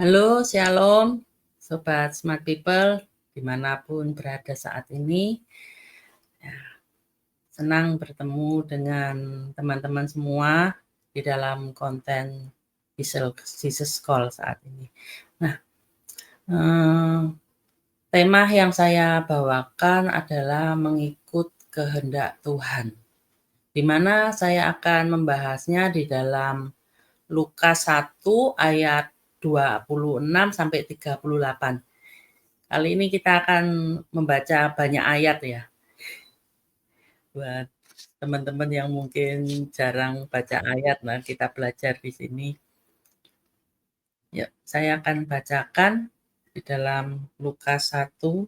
Halo, Shalom, Sobat Smart People, dimanapun berada saat ini. Ya, senang bertemu dengan teman-teman semua di dalam konten Jesus Call saat ini. Nah, tema yang saya bawakan adalah mengikut kehendak Tuhan, di mana saya akan membahasnya di dalam Lukas 1 ayat 26 sampai 38. Kali ini kita akan membaca banyak ayat ya. Buat teman-teman yang mungkin jarang baca ayat, nah kita belajar di sini. Ya, saya akan bacakan di dalam Lukas 1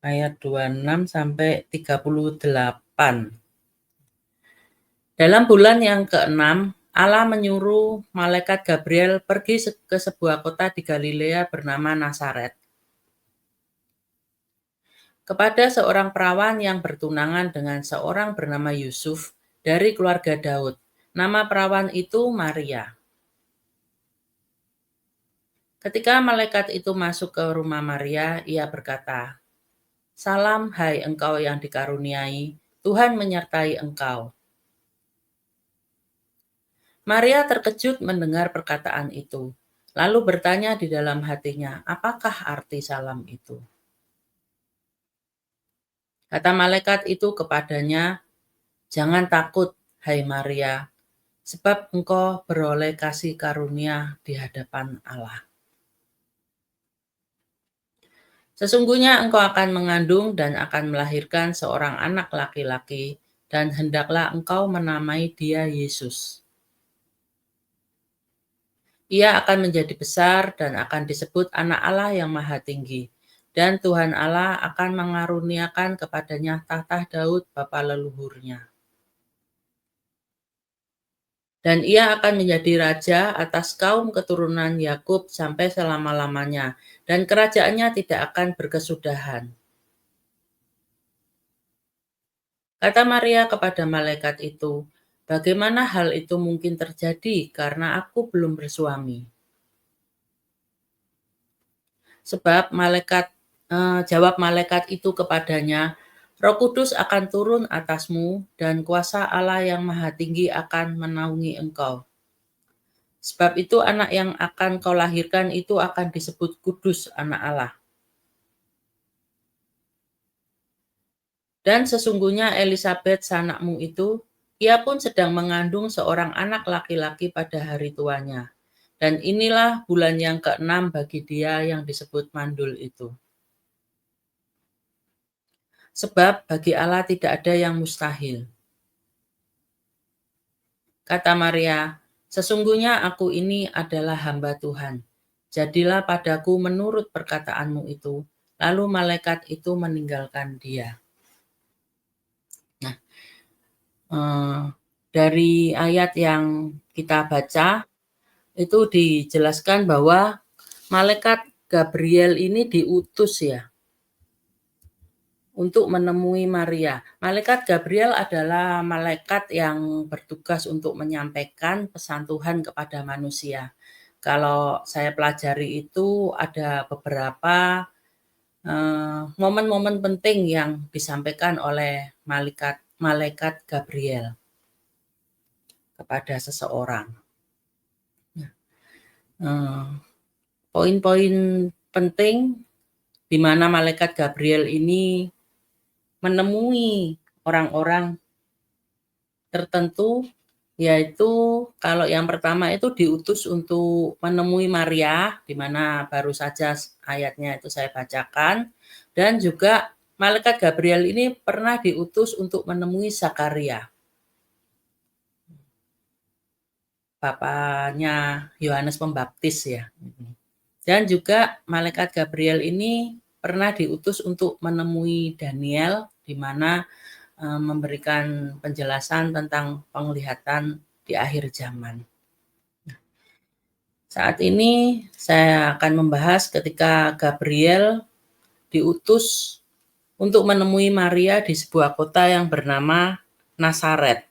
ayat 26 sampai 38. Dalam bulan yang ke-6, Allah menyuruh malaikat Gabriel pergi ke sebuah kota di Galilea bernama Nazaret, kepada seorang perawan yang bertunangan dengan seorang bernama Yusuf dari keluarga Daud. Nama perawan itu Maria. Ketika malaikat itu masuk ke rumah Maria, ia berkata, "Salam, hai engkau yang dikaruniai, Tuhan menyertai engkau." Maria terkejut mendengar perkataan itu, lalu bertanya di dalam hatinya, "Apakah arti salam itu?" Kata malaikat itu kepadanya, "Jangan takut, hai Maria, sebab engkau beroleh kasih karunia di hadapan Allah. Sesungguhnya engkau akan mengandung dan akan melahirkan seorang anak laki-laki, dan hendaklah engkau menamai dia Yesus. Ia akan menjadi besar dan akan disebut Anak Allah yang Maha Tinggi, dan Tuhan Allah akan mengaruniakan kepadanya tahta Daud bapa leluhurnya. Dan ia akan menjadi raja atas kaum keturunan Yakub sampai selama-lamanya, dan kerajaannya tidak akan berkesudahan." Kata Maria kepada malaikat itu, "Bagaimana hal itu mungkin terjadi karena aku belum bersuami?" Sebab jawab malaikat itu kepadanya, "Roh Kudus akan turun atasmu dan kuasa Allah yang Maha Tinggi akan menaungi engkau. Sebab itu anak yang akan kau lahirkan itu akan disebut kudus, Anak Allah. Dan sesungguhnya Elisabet sanakmu itu, ia pun sedang mengandung seorang anak laki-laki pada hari tuanya. Dan inilah bulan yang ke-6 bagi dia yang disebut mandul itu. Sebab bagi Allah tidak ada yang mustahil." Kata Maria, "Sesungguhnya aku ini adalah hamba Tuhan. Jadilah padaku menurut perkataanmu itu." Lalu malaikat itu meninggalkan dia. Nah, dari ayat yang kita baca, itu dijelaskan bahwa malaikat Gabriel ini diutus ya untuk menemui Maria. Malaikat Gabriel adalah malaikat yang bertugas untuk menyampaikan pesan Tuhan kepada manusia. Kalau saya pelajari itu ada beberapa momen-momen penting yang disampaikan oleh malaikat Gabriel kepada seseorang. Poin-poin penting di mana malaikat Gabriel ini menemui orang-orang tertentu, yaitu kalau yang pertama itu diutus untuk menemui Maria, di mana baru saja ayatnya itu saya bacakan, dan juga malaikat Gabriel ini pernah diutus untuk menemui Zakaria, bapaknya Yohanes Pembaptis ya. Dan juga malaikat Gabriel ini pernah diutus untuk menemui Daniel, di mana memberikan penjelasan tentang penglihatan di akhir zaman. Saat ini saya akan membahas ketika Gabriel diutus untuk menemui Maria di sebuah kota yang bernama Nazaret.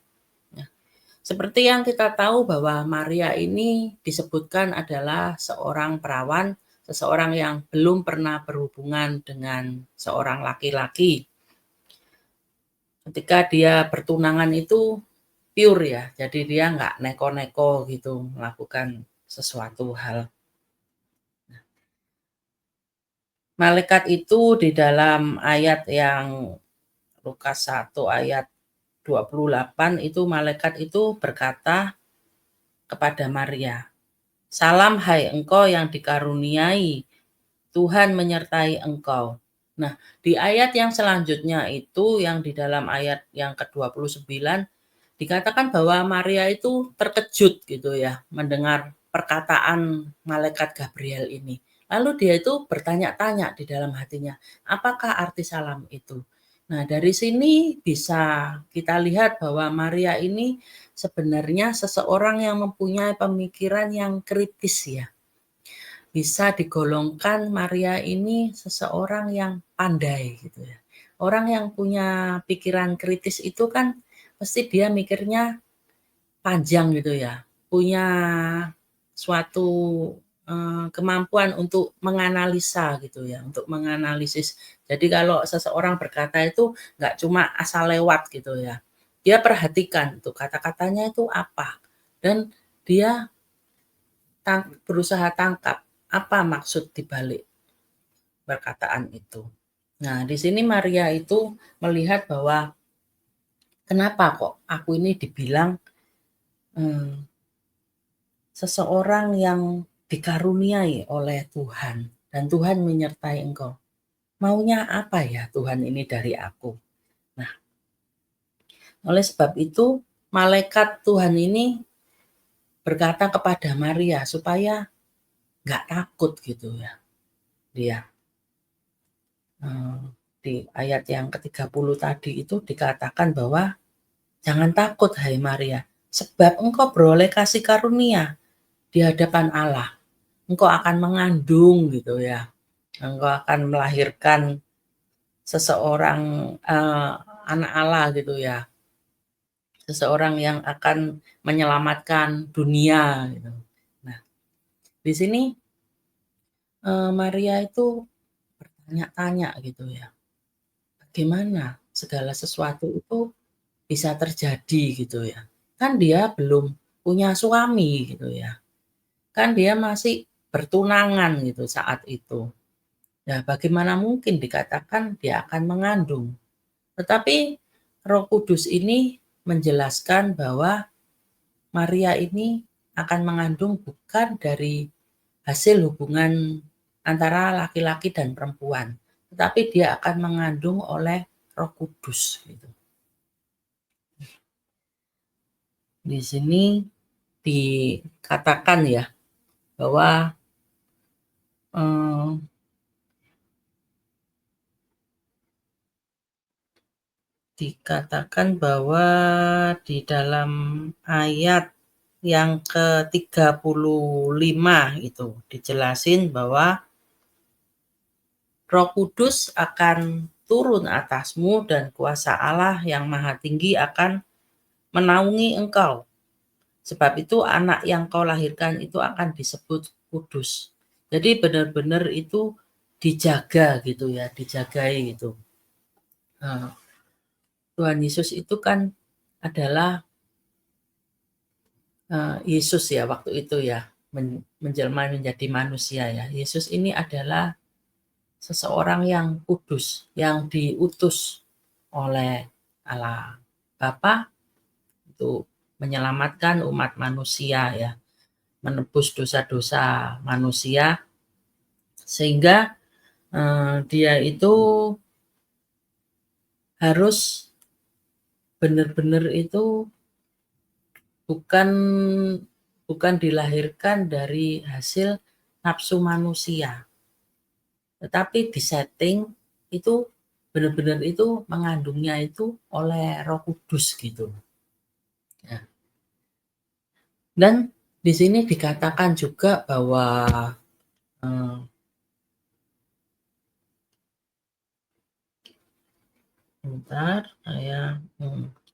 Seperti yang kita tahu bahwa Maria ini disebutkan adalah seorang perawan, seseorang yang belum pernah berhubungan dengan seorang laki-laki. Ketika dia bertunangan itu pure ya, jadi dia nggak neko-neko gitu melakukan sesuatu hal. Malaikat itu di dalam ayat yang Lukas 1 ayat 28 itu malaikat itu berkata kepada Maria, "Salam hai engkau yang dikaruniai, Tuhan menyertai engkau." Nah, di ayat yang selanjutnya itu yang di dalam ayat yang ke-29 dikatakan bahwa Maria itu terkejut gitu ya mendengar perkataan malaikat Gabriel ini. Lalu dia itu bertanya-tanya di dalam hatinya, apakah arti salam itu? Nah, dari sini bisa kita lihat bahwa Maria ini sebenarnya seseorang yang mempunyai pemikiran yang kritis ya. Bisa digolongkan Maria ini seseorang yang pandai gitu ya. Orang yang punya pikiran kritis itu kan pasti dia mikirnya panjang gitu ya, punya suatu, kemampuan untuk menganalisa gitu ya, untuk menganalisis. Jadi kalau seseorang berkata itu nggak cuma asal lewat gitu ya, dia perhatikan tuh kata-katanya itu apa, dan dia berusaha tangkap apa maksud dibalik perkataan itu. Nah, di sini Maria itu melihat bahwa kenapa kok aku ini dibilang, mmm seseorang yang dikaruniai oleh Tuhan dan Tuhan menyertai engkau. Maunya apa ya Tuhan ini dari aku? Nah, oleh sebab itu malaikat Tuhan ini berkata kepada Maria supaya nggak takut gitu ya dia. Di ayat yang ke-30 tadi itu dikatakan bahwa jangan takut hai Maria, sebab engkau beroleh kasih karunia di hadapan Allah. Engkau akan mengandung gitu ya. Engkau akan melahirkan seseorang, anak Allah gitu ya, seseorang yang akan menyelamatkan dunia gitu. Nah, di sini, Maria itu bertanya-tanya gitu ya, bagaimana segala sesuatu itu bisa terjadi gitu ya. Kan dia belum punya suami gitu ya, kan dia masih bertunangan gitu saat itu. Nah, bagaimana mungkin dikatakan dia akan mengandung? Tetapi Roh Kudus ini menjelaskan bahwa Maria ini akan mengandung bukan dari hasil hubungan antara laki-laki dan perempuan, tetapi dia akan mengandung oleh Roh Kudus gitu. Di sini dikatakan ya bahwa eh, dikatakan bahwa di dalam ayat yang ke-35 itu dijelasin bahwa Roh Kudus akan turun atasmu dan kuasa Allah yang Maha Tinggi akan menaungi engkau. Sebab itu anak yang kau lahirkan itu akan disebut kudus. Jadi benar-benar itu dijaga gitu ya, dijagai gitu. Nah, Tuhan Yesus itu kan adalah Yesus ya waktu itu ya, menjelma menjadi manusia ya. Yesus ini adalah seseorang yang kudus, yang diutus oleh Allah Bapa untuk menyelamatkan umat manusia ya, menebus dosa-dosa manusia sehingga dia itu harus benar-benar itu bukan bukan dilahirkan dari hasil nafsu manusia, tetapi disetting itu benar-benar itu mengandungnya itu oleh Roh Kudus gitu. Ya. Dan di sini dikatakan juga bahwa eh, bentar,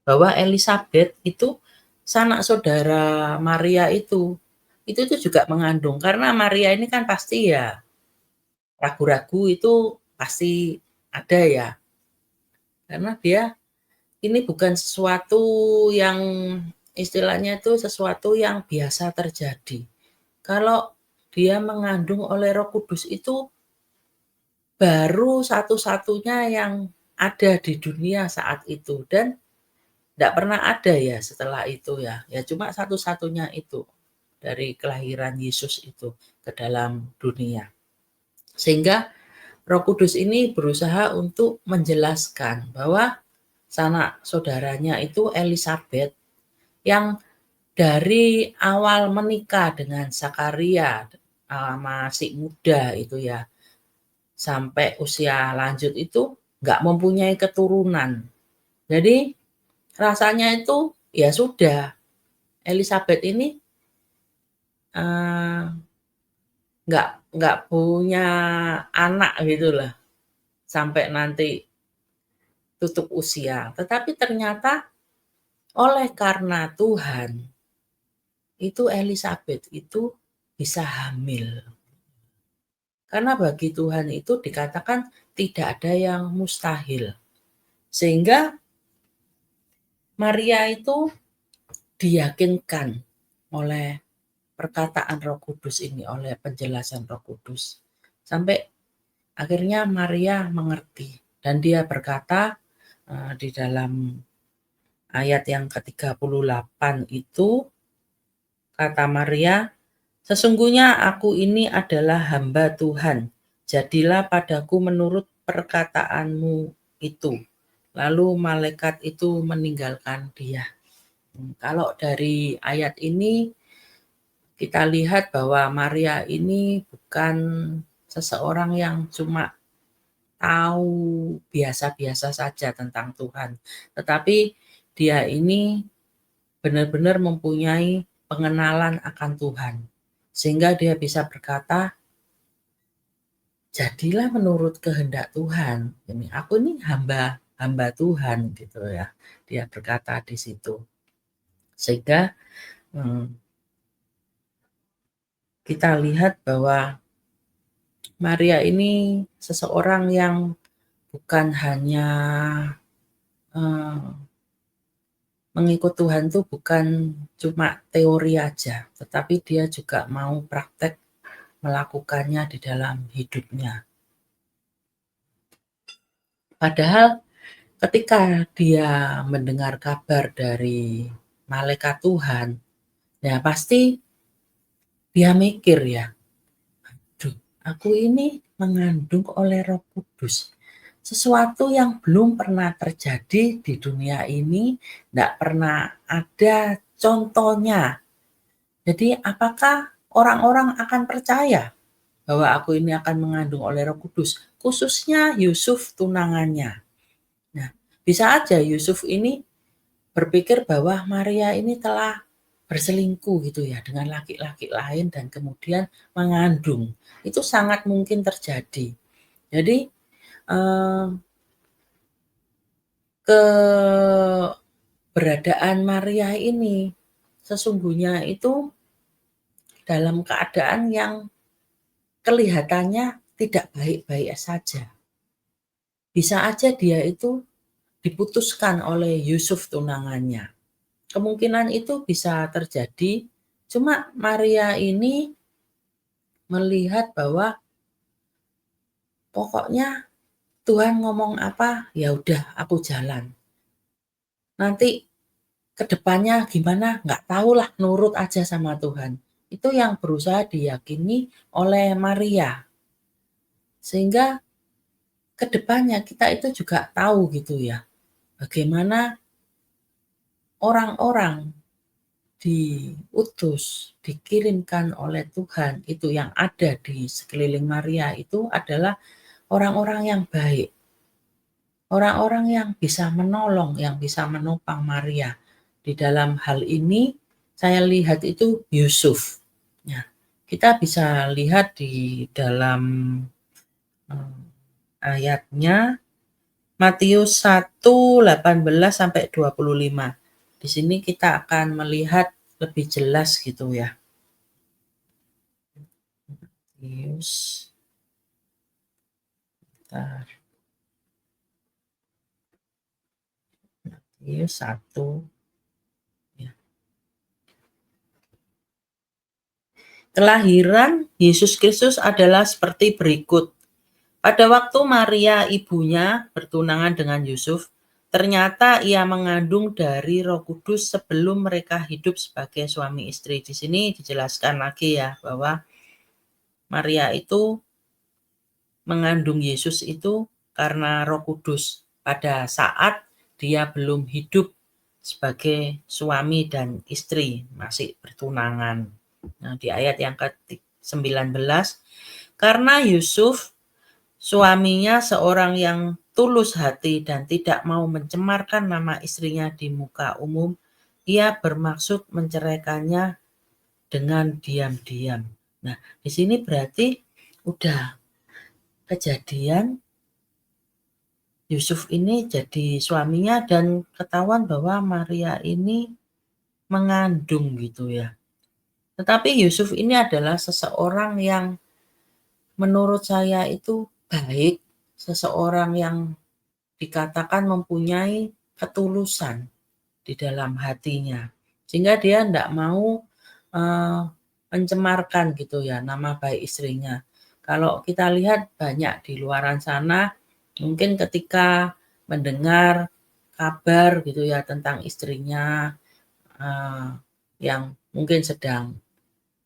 bahwa Elizabeth itu sanak saudara Maria itu tuh juga mengandung. Karena Maria ini kan pasti ya ragu-ragu itu pasti ada ya, karena dia ini bukan sesuatu yang istilahnya itu sesuatu yang biasa terjadi. Kalau dia mengandung oleh Roh Kudus itu baru satu-satunya yang ada di dunia saat itu dan nggak pernah ada ya setelah itu ya. Ya cuma satu-satunya itu dari kelahiran Yesus itu ke dalam dunia. Sehingga Roh Kudus ini berusaha untuk menjelaskan bahwa sanak saudaranya itu Elisabet yang dari awal menikah dengan Zakaria, masih muda itu ya, sampai usia lanjut itu nggak mempunyai keturunan. Jadi rasanya itu ya sudah, Elisabet ini eee, nggak punya anak gitu lah, sampai nanti tutup usia. Tetapi ternyata oleh karena Tuhan, itu Elisabet itu bisa hamil. Karena bagi Tuhan itu dikatakan tidak ada yang mustahil. Sehingga Maria itu diyakinkan oleh perkataan Roh Kudus ini, oleh penjelasan Roh Kudus. Sampai akhirnya Maria mengerti dan dia berkata di dalam ayat yang ke-38 itu, kata Maria, "Sesungguhnya aku ini adalah hamba Tuhan, jadilah padaku menurut perkataanmu itu." Lalu malaikat itu meninggalkan dia. Kalau dari ayat ini kita lihat bahwa Maria ini bukan seseorang yang cuma tahu biasa-biasa saja tentang Tuhan, tetapi dia ini benar-benar mempunyai pengenalan akan Tuhan. Sehingga dia bisa berkata, "Jadilah menurut kehendak Tuhan." Ini aku ini hamba Tuhan gitu ya. Dia berkata di situ. Sehingga kita lihat bahwa Maria ini seseorang yang bukan hanya mengikut Tuhan tuh bukan cuma teori aja, tetapi dia juga mau praktek melakukannya di dalam hidupnya. Padahal ketika dia mendengar kabar dari malaikat Tuhan, ya pasti dia mikir ya, "Aduh, aku ini mengandung oleh Roh Kudus. Sesuatu yang belum pernah terjadi di dunia ini, nggak pernah ada contohnya. Jadi apakah orang-orang akan percaya bahwa aku ini akan mengandung oleh Roh Kudus? Khususnya Yusuf tunangannya." Nah, bisa aja Yusuf ini berpikir bahwa Maria ini telah berselingkuh gitu ya dengan laki-laki lain dan kemudian mengandung. Itu sangat mungkin terjadi. Jadi keberadaan Maria ini sesungguhnya itu dalam keadaan yang kelihatannya tidak baik-baik saja. Bisa aja dia itu diputuskan oleh Yusuf tunangannya. Kemungkinan itu bisa terjadi, cuma Maria ini melihat bahwa pokoknya Tuhan ngomong apa, ya udah aku jalan. Nanti ke depannya gimana nggak tahulah, nurut aja sama Tuhan. Itu yang berusaha diyakini oleh Maria. Sehingga ke depannya kita itu juga tahu gitu ya, bagaimana orang-orang diutus, dikirimkan oleh Tuhan itu yang ada di sekeliling Maria itu adalah orang-orang yang baik. Orang-orang yang bisa menolong, yang bisa menopang Maria. Di dalam hal ini saya lihat itu Yusuf. Nah, kita bisa lihat di dalam ayatnya Matius 1:18-25. di sini kita akan melihat lebih jelas gitu ya. Matius, bentar, Matius 1 ya. Kelahiran Yesus Kristus adalah seperti berikut. Pada waktu Maria ibunya bertunangan dengan Yusuf, ternyata ia mengandung dari Roh Kudus sebelum mereka hidup sebagai suami istri. Di sini dijelaskan lagi ya bahwa Maria itu mengandung Yesus itu karena Roh Kudus pada saat dia belum hidup sebagai suami dan istri, masih bertunangan. Nah, di ayat yang ke-19, karena Yusuf suaminya seorang yang tulus hati dan tidak mau mencemarkan nama istrinya di muka umum, ia bermaksud menceraikannya dengan diam-diam. Nah, di sini berarti udah kejadian Yusuf ini jadi suaminya dan ketahuan bahwa Maria ini mengandung gitu ya. Tetapi Yusuf ini adalah seseorang yang menurut saya itu baik, seseorang yang dikatakan mempunyai ketulusan di dalam hatinya. Sehingga dia tidak mau mencemarkan gitu ya nama baik istrinya. Kalau kita lihat banyak di luaran sana, mungkin ketika mendengar kabar gitu ya tentang istrinya yang mungkin sedang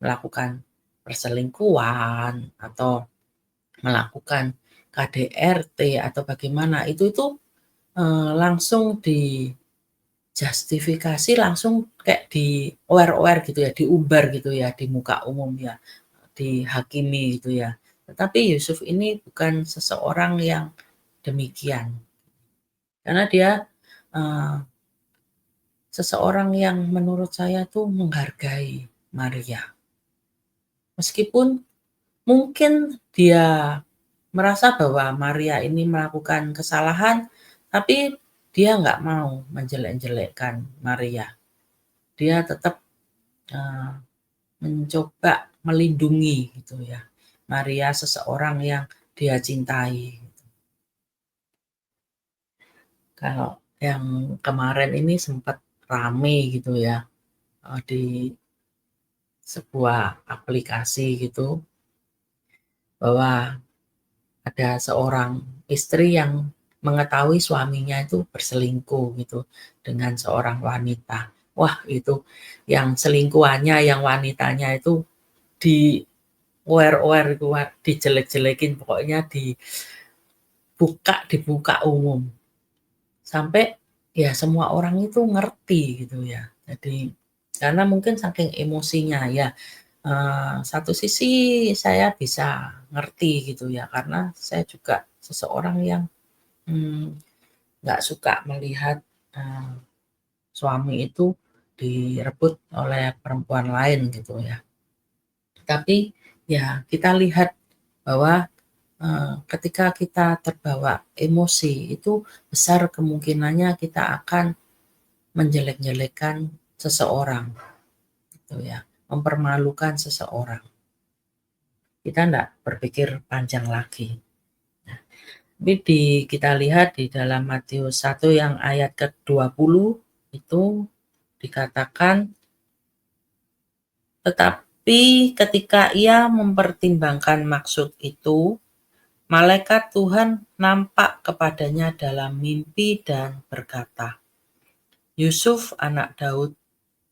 melakukan perselingkuhan atau melakukan KDRT atau bagaimana, itu langsung dijustifikasi, langsung kayak di-aware gitu ya, diumbar gitu ya di muka umum ya, dihakimi gitu ya. Tetapi Yusuf ini bukan seseorang yang demikian. Karena dia seseorang yang menurut saya tuh menghargai Maria. Meskipun mungkin dia merasa bahwa Maria ini melakukan kesalahan, tapi dia nggak mau menjelek-jelekkan Maria. Dia tetap mencoba melindungi gitu ya, Maria seseorang yang dia cintai. Kalau yang kemarin ini sempat rame gitu ya, di sebuah aplikasi gitu, bahwa ada seorang istri yang mengetahui suaminya itu berselingkuh gitu dengan seorang wanita. Wah, itu yang selingkuhannya, yang wanitanya itu di-aware-aware, dijelek-jelekin, pokoknya dibuka umum. Sampai ya semua orang itu ngerti gitu ya. Jadi karena mungkin saking emosinya ya, satu sisi saya bisa ngerti gitu ya, karena saya juga seseorang yang nggak suka melihat suami itu direbut oleh perempuan lain gitu ya. Tapi ya kita lihat bahwa ketika kita terbawa emosi itu besar kemungkinannya kita akan menjelek-jelekan seseorang gitu ya, mempermalukan seseorang. Kita enggak berpikir panjang lagi. Tapi kita lihat di dalam Matius 1 yang ayat ke-20 itu dikatakan, tetapi ketika ia mempertimbangkan maksud itu, malaikat Tuhan nampak kepadanya dalam mimpi dan berkata, Yusuf anak Daud,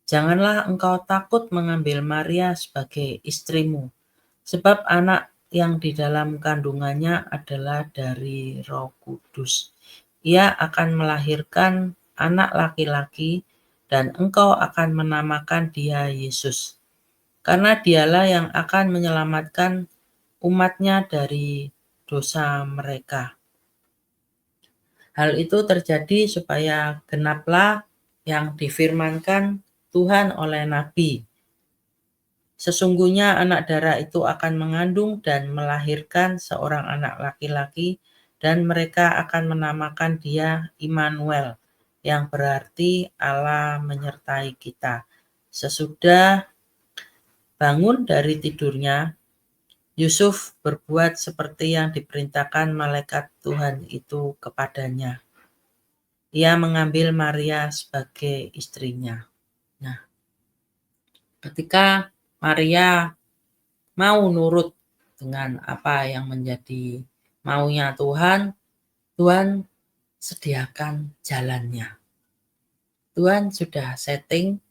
janganlah engkau takut mengambil Maria sebagai istrimu, sebab anak yang di dalam kandungannya adalah dari Roh Kudus. Ia akan melahirkan anak laki-laki dan engkau akan menamakan dia Yesus. Karena dialah yang akan menyelamatkan umatnya dari dosa mereka. Hal itu terjadi supaya genaplah yang difirmankan Tuhan oleh Nabi. Sesungguhnya anak darah itu akan mengandung dan melahirkan seorang anak laki-laki dan mereka akan menamakan dia Immanuel. yang berarti Allah menyertai kita. Sesudah bangun dari tidurnya, Yusuf berbuat seperti yang diperintahkan malaikat Tuhan itu kepadanya. Ia mengambil Maria sebagai istrinya. Nah, ketika Maria mau nurut dengan apa yang menjadi maunya Tuhan, Tuhan sediakan jalannya. Tuhan sudah setting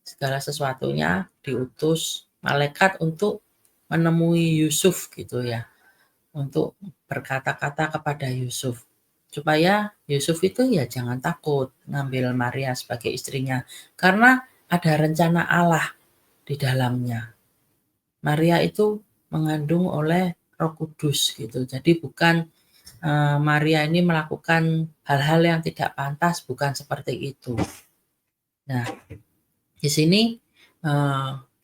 segala sesuatunya, diutus malaikat untuk menemui Yusuf gitu ya, untuk berkata-kata kepada Yusuf. Supaya Yusuf itu ya jangan takut ngambil Maria sebagai istrinya, karena ada rencana Allah di dalamnya. Maria itu mengandung oleh Roh Kudus gitu. Jadi bukan Maria ini melakukan hal-hal yang tidak pantas, bukan seperti itu. Nah, di sini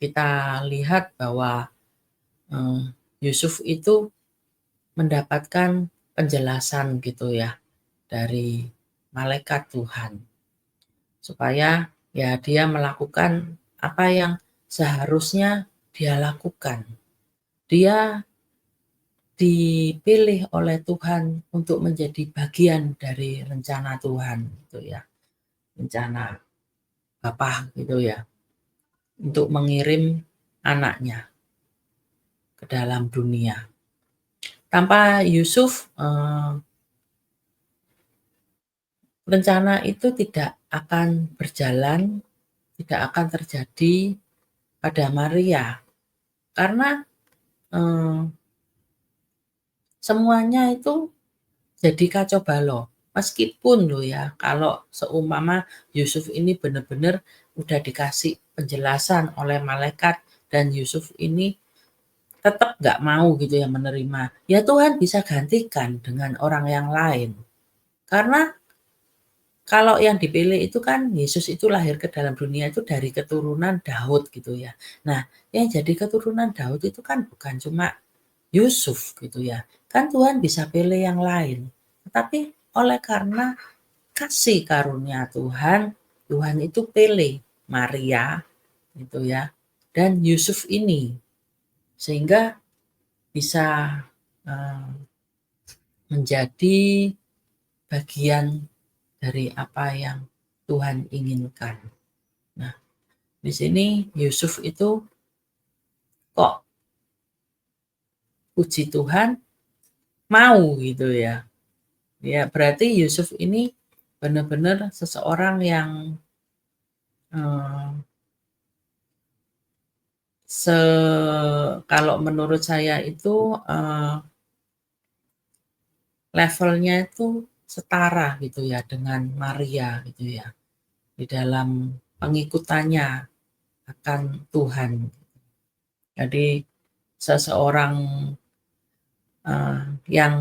kita lihat bahwa Yusuf itu mendapatkan penjelasan gitu ya dari malaikat Tuhan, supaya ya dia melakukan apa yang seharusnya dia lakukan. Dia dipilih oleh Tuhan untuk menjadi bagian dari rencana Tuhan gitu ya. Rencana Bapa gitu ya, untuk mengirim anaknya ke dalam dunia. Tanpa Yusuf, rencana itu tidak akan berjalan, tidak akan terjadi pada Maria. Karena semuanya itu jadi kacau balau. Meskipun loh ya, kalau seumpama Yusuf ini benar-benar udah dikasih penjelasan oleh malaikat dan Yusuf ini tetap nggak mau gitu ya menerima. Ya Tuhan bisa gantikan dengan orang yang lain. Karena kalau yang dipilih itu kan Yesus itu lahir ke dalam dunia itu dari keturunan Daud gitu ya. Nah, yang jadi keturunan Daud itu kan bukan cuma Yusuf gitu ya. Kan Tuhan bisa pilih yang lain. Tetapi oleh karena kasih karunia Tuhan, Tuhan itu pilih Maria gitu ya dan Yusuf ini sehingga bisa menjadi bagian dari apa yang Tuhan inginkan. Nah, di sini Yusuf itu kok puji Tuhan mau gitu ya. Ya berarti Yusuf ini benar-benar seseorang yang kalau menurut saya itu levelnya itu setara gitu ya dengan Maria gitu ya di dalam pengikutannya akan Tuhan. Jadi seseorang yang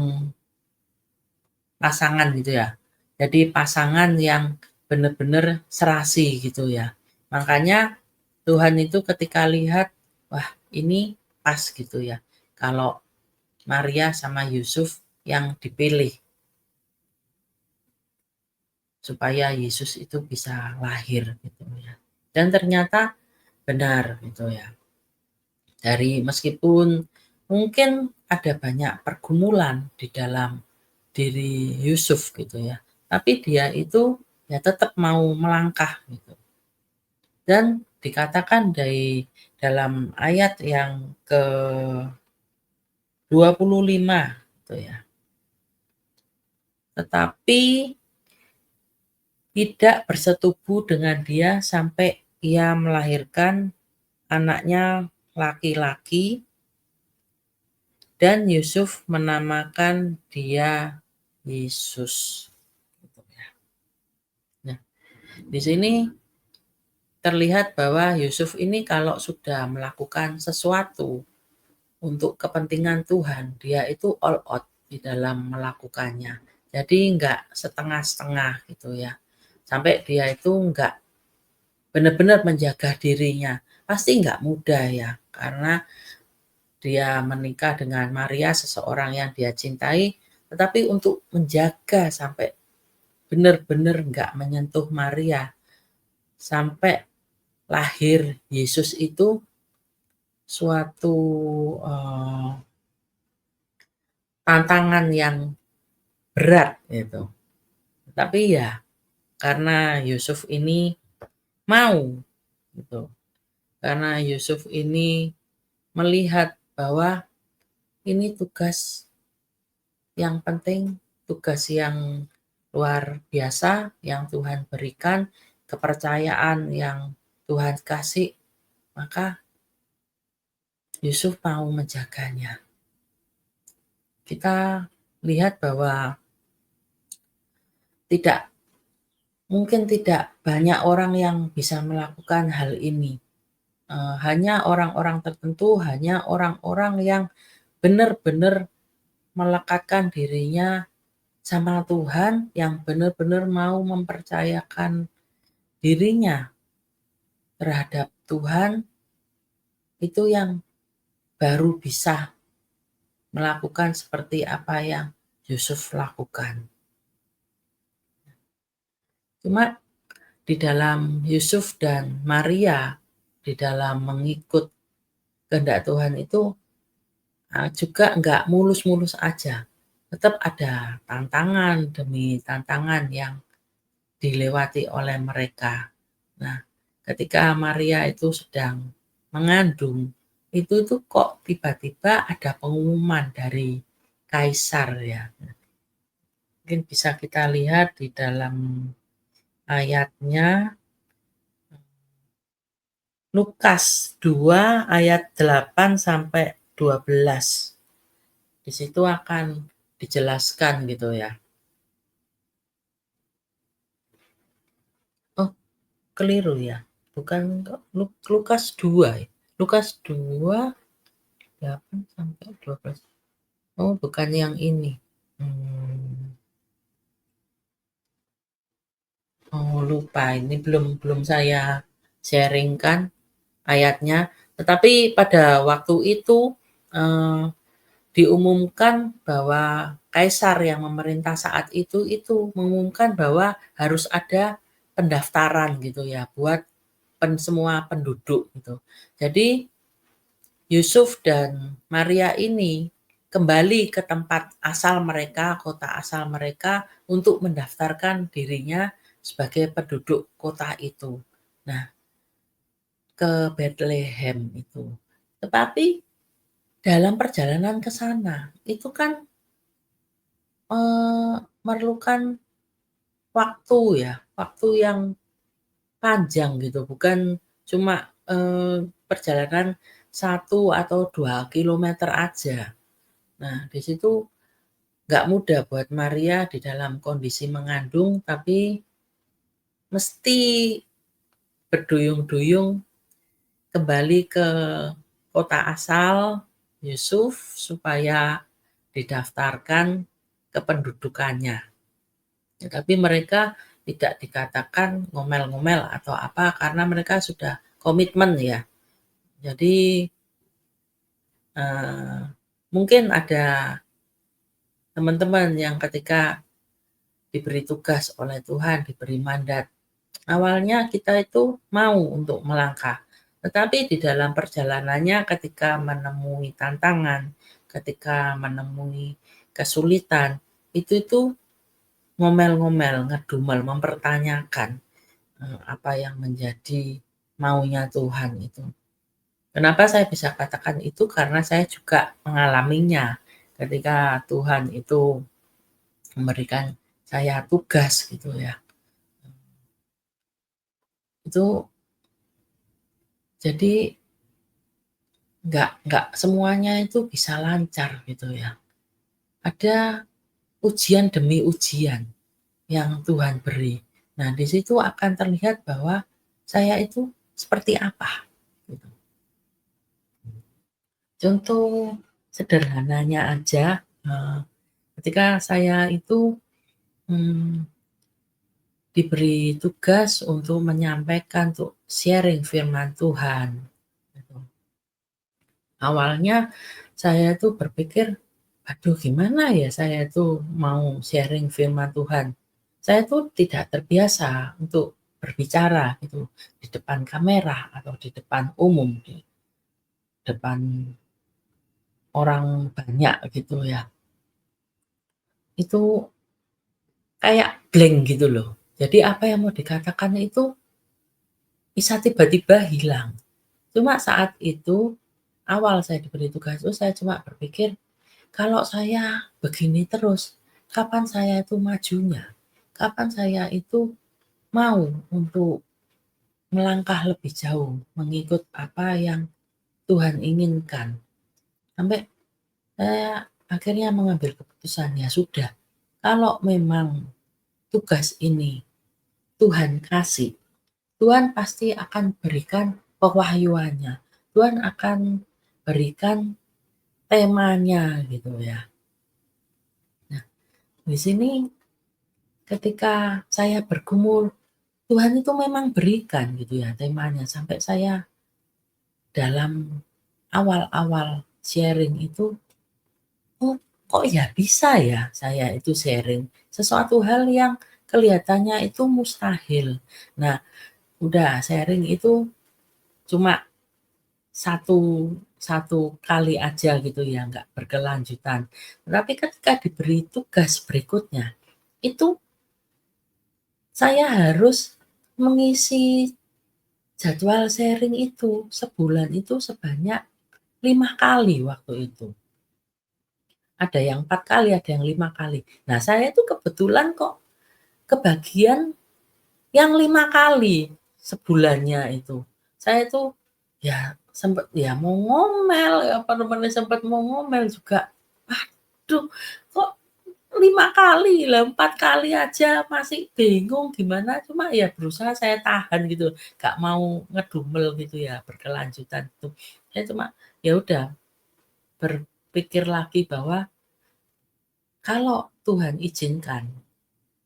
pasangan gitu ya. Jadi pasangan yang benar-benar serasi gitu ya. Makanya Tuhan itu ketika lihat, wah ini pas gitu ya. Kalau Maria sama Yusuf yang dipilih supaya Yesus itu bisa lahir gitu ya. Dan ternyata benar gitu ya. Dari meskipun mungkin ada banyak pergumulan di dalam diri Yusuf gitu ya. Tapi dia itu ya tetap mau melangkah gitu. Dan dikatakan dari dalam ayat yang ke-25 gitu ya. Tetapi tidak bersetubuh dengan dia sampai ia melahirkan anaknya laki-laki dan Yusuf menamakan dia Yesus. Gitu ya. Nah, di sini terlihat bahwa Yusuf ini kalau sudah melakukan sesuatu untuk kepentingan Tuhan, dia itu all out di dalam melakukannya. Jadi enggak setengah-setengah gitu ya. Sampai dia itu enggak benar-benar menjaga dirinya. Pasti enggak mudah ya, karena dia menikah dengan Maria, seseorang yang dia cintai, tetapi untuk menjaga sampai benar-benar nggak menyentuh Maria. Sampai lahir Yesus itu suatu, eee, tantangan yang berat gitu. Tapi ya karena Yusuf ini mau gitu, karena Yusuf ini melihat bahwa ini tugas yang penting, tugas yang luar biasa yang Tuhan berikan, kepercayaan yang Tuhan kasih, maka Yusuf mau menjaganya. Kita lihat bahwa tidak mungkin tidak banyak orang yang bisa melakukan hal ini. Hanya orang-orang tertentu, hanya orang-orang yang benar-benar melekatkan dirinya sama Tuhan, yang benar-benar mau mempercayakan dirinya terhadap Tuhan, itu yang baru bisa melakukan seperti apa yang Yusuf lakukan. Cuma di dalam Yusuf dan Maria, di dalam mengikut kehendak Tuhan itu juga nggak mulus-mulus aja. Tetap ada tantangan demi tantangan yang dilewati oleh mereka. Nah, ketika Maria itu sedang mengandung, itu kok tiba-tiba ada pengumuman dari kaisar ya. Mungkin bisa kita lihat di dalam ayatnya Lukas 2 ayat 8 sampai 12. Di situ akan dijelaskan gitu ya. Oh, keliru ya. Bukan Lukas 2 ya. Lukas 2 8 sampai 12. Oh, bukan yang ini. Oh, lupa ini belum saya sharingkan ayatnya. Tetapi pada waktu itu eh, diumumkan bahwa kaisar yang memerintah saat itu mengumumkan bahwa harus ada pendaftaran gitu ya buat semua penduduk gitu. Jadi Yusuf dan Maria ini kembali ke tempat asal mereka, kota asal mereka untuk mendaftarkan dirinya sebagai penduduk kota itu. Nah, ke Bethlehem itu. Tetapi dalam perjalanan ke sana itu kan memerlukan waktu ya, waktu yang panjang gitu, bukan cuma perjalanan 1 atau 2 kilometer aja. Nah, di situ nggak mudah buat Maria di dalam kondisi mengandung, tapi mesti berduyung-duyung kembali ke kota asal Yusuf supaya didaftarkan kependudukannya. Ya, tapi mereka tidak dikatakan ngomel-ngomel atau apa karena mereka sudah komitmen ya. Jadi eh, mungkin ada teman-teman yang ketika diberi tugas oleh Tuhan, diberi mandat, awalnya kita itu mau untuk melangkah. Tetapi di dalam perjalanannya ketika menemui tantangan, ketika menemui kesulitan, itu ngomel-ngomel, ngedumel, mempertanyakan apa yang menjadi maunya Tuhan itu. Kenapa saya bisa katakan itu? Karena saya juga mengalaminya ketika Tuhan itu memberikan saya tugas gitu ya. Itu jadi nggak semuanya itu bisa lancar gitu ya. Ada ujian demi ujian yang Tuhan beri. Nah, di situ akan terlihat bahwa saya itu seperti apa. Gitu. Contoh sederhananya aja, ketika saya itu diberi tugas untuk menyampaikan, untuk sharing firman Tuhan. Gitu. Awalnya saya tuh berpikir, aduh gimana ya saya tuh mau sharing firman Tuhan. saya tuh tidak terbiasa untuk berbicara gitu, di depan kamera atau di depan umum, di depan orang banyak gitu ya. Itu kayak blank gitu loh. Jadi apa yang mau dikatakan itu bisa tiba-tiba hilang. Cuma saat itu, awal saya diberi tugas itu saya cuma berpikir, kalau saya begini terus, kapan saya itu majunya? Kapan saya itu mau untuk melangkah lebih jauh, mengikut apa yang Tuhan inginkan. Sampai saya akhirnya mengambil keputusan, ya sudah, kalau memang tugas ini Tuhan kasih, Tuhan pasti akan berikan pewahyuannya. Tuhan akan berikan temanya gitu ya. Nah, di sini ketika saya bergumul, Tuhan itu memang berikan gitu ya temanya sampai saya dalam awal-awal sharing itu, oh kok ya bisa ya saya itu sharing sesuatu hal yang kelihatannya itu mustahil. Nah, udah sharing itu cuma satu satu kali aja gitu ya, nggak berkelanjutan. Tapi ketika diberi tugas berikutnya, itu saya harus mengisi jadwal sharing itu, sebulan itu sebanyak 5 kali waktu itu. Ada yang 4 kali, ada yang 5 kali. Nah, saya itu kebetulan kok kebagian yang 5 kali sebulannya itu. Saya itu ya sempet ya mau ngomel, apa namanya, sempet mau ngomel juga, aduh kok 5 kali, lah 4 kali aja masih bingung gimana, cuma ya berusaha saya tahan gitu, nggak mau ngedumel gitu ya, berkelanjutan itu. Saya cuma ya udah berpikir lagi bahwa kalau Tuhan izinkan,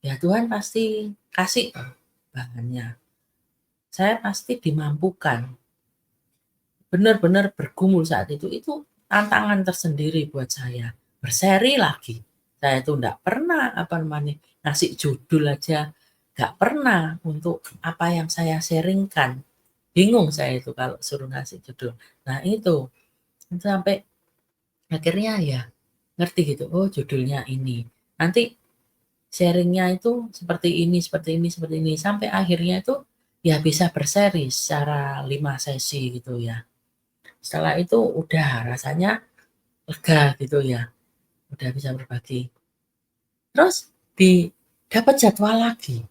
ya Tuhan pasti kasih bahannya. Saya pasti dimampukan. Benar-benar bergumul saat itu tantangan tersendiri buat saya. Berseri lagi. Saya itu enggak pernah apa namanya ngasih judul aja nggak pernah untuk apa yang saya sharingkan. Bingung saya itu kalau suruh ngasih judul. Nah itu sampai akhirnya ya ngerti gitu. Oh judulnya ini. Nanti sharingnya itu seperti ini, seperti ini, seperti ini. Sampai akhirnya itu ya bisa berseri secara 5 sesi gitu ya. Setelah itu udah rasanya lega gitu ya, udah bisa berbagi. Terus dapat jadwal lagi,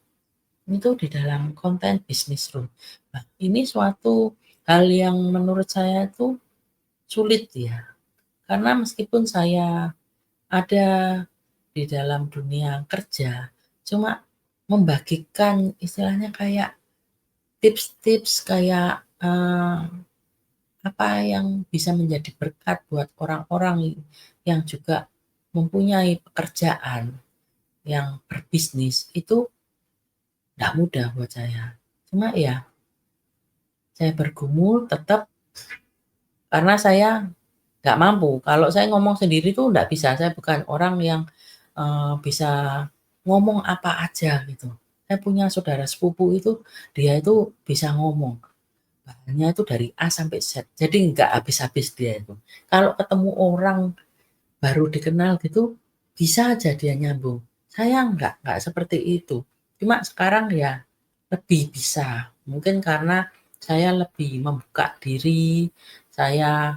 itu di dalam konten bisnis room. Nah, ini suatu hal yang menurut saya itu sulit ya, karena meskipun saya ada di dalam dunia kerja, cuma membagikan istilahnya kayak tips-tips kayak apa yang bisa menjadi berkat buat orang-orang yang juga mempunyai pekerjaan yang berbisnis itu nggak mudah buat saya. Cuma ya saya bergumul tetap karena saya nggak mampu. Kalau saya ngomong sendiri tuh nggak bisa. Saya bukan orang yang bisa ngomong apa aja gitu. Saya punya saudara sepupu itu dia itu bisa ngomong. Bahannya itu dari A sampai Z. Jadi nggak habis-habis dia itu. Kalau ketemu orang baru dikenal gitu, bisa aja dia nyambung. Saya nggak seperti itu. Cuma sekarang ya lebih bisa. Mungkin karena saya lebih membuka diri, saya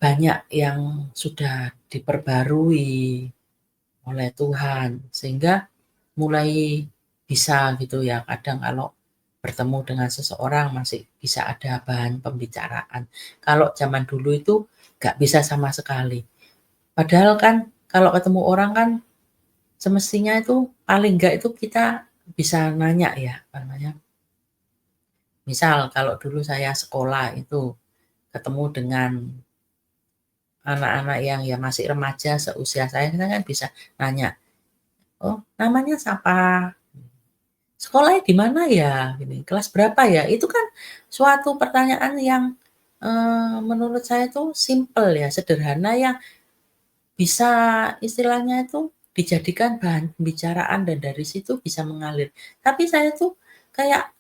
banyak yang sudah diperbarui oleh Tuhan, sehingga mulai bisa gitu ya. Kadang kalau bertemu dengan seseorang masih bisa ada bahan pembicaraan. Kalau zaman dulu itu nggak bisa sama sekali. Padahal kan kalau ketemu orang kan semestinya itu paling enggak itu kita bisa nanya ya, apa namanya, misal kalau dulu saya sekolah itu ketemu dengan anak-anak yang ya masih remaja seusia saya, kita kan bisa nanya, "Oh namanya siapa? Sekolahnya di mana ya? Gini, kelas berapa ya?" Itu kan suatu pertanyaan yang, menurut saya itu simpel ya, sederhana yang bisa istilahnya itu dijadikan bahan pembicaraan dan dari situ bisa mengalir. Tapi saya tuh kayak,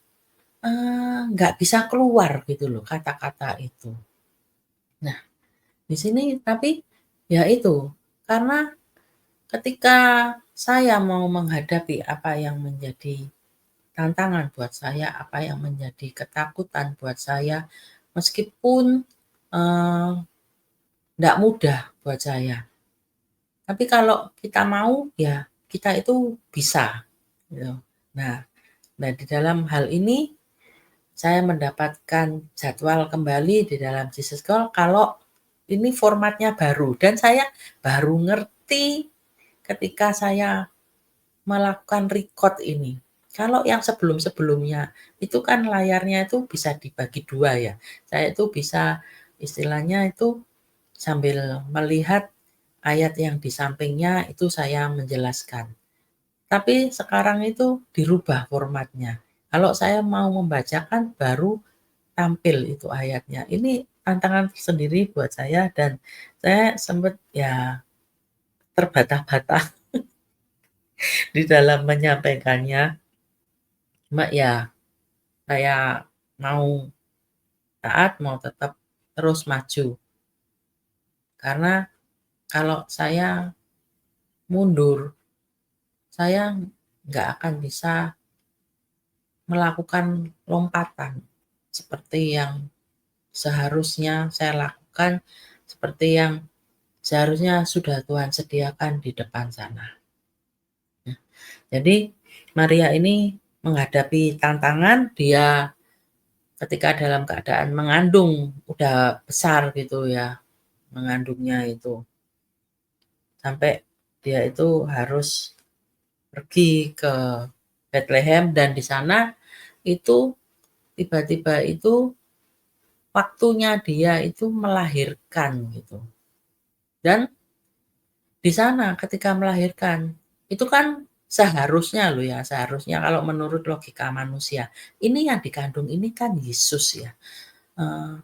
nggak bisa keluar gitu loh kata-kata itu. Nah, di sini tapi ya itu, karena ketika saya mau menghadapi apa yang menjadi tantangan buat saya, apa yang menjadi ketakutan buat saya, meskipun, eee, nggak mudah buat saya. Tapi kalau kita mau, ya kita itu bisa, gitu. Nah nah di dalam hal ini, saya mendapatkan jadwal kembali di dalam Jesus Call kalau ini formatnya baru dan saya baru ngerti ketika saya melakukan record ini. Kalau yang sebelum-sebelumnya, itu kan layarnya itu bisa dibagi 2 ya. Saya itu bisa istilahnya itu sambil melihat ayat yang di sampingnya itu saya menjelaskan. Tapi sekarang itu dirubah formatnya. Kalau saya mau membacakan baru tampil itu ayatnya. Ini tantangan tersendiri buat saya dan saya sempat ya terbata-bata di dalam menyampaikannya. Cuma ya saya mau taat, mau tetap terus maju. Karena kalau saya mundur, saya nggak akan bisa melakukan lompatan seperti yang seharusnya saya lakukan, seperti yang seharusnya sudah Tuhan sediakan di depan sana. Nah, jadi Maria ini menghadapi tantangan, dia ketika dalam keadaan mengandung, udah besar gitu ya, mengandungnya itu. Sampai dia itu harus pergi ke Bethlehem dan di sana itu tiba-tiba itu waktunya dia itu melahirkan gitu. Dan di sana ketika melahirkan, itu kan seharusnya loh ya, seharusnya kalau menurut logika manusia, ini yang dikandung ini kan Yesus ya, eee,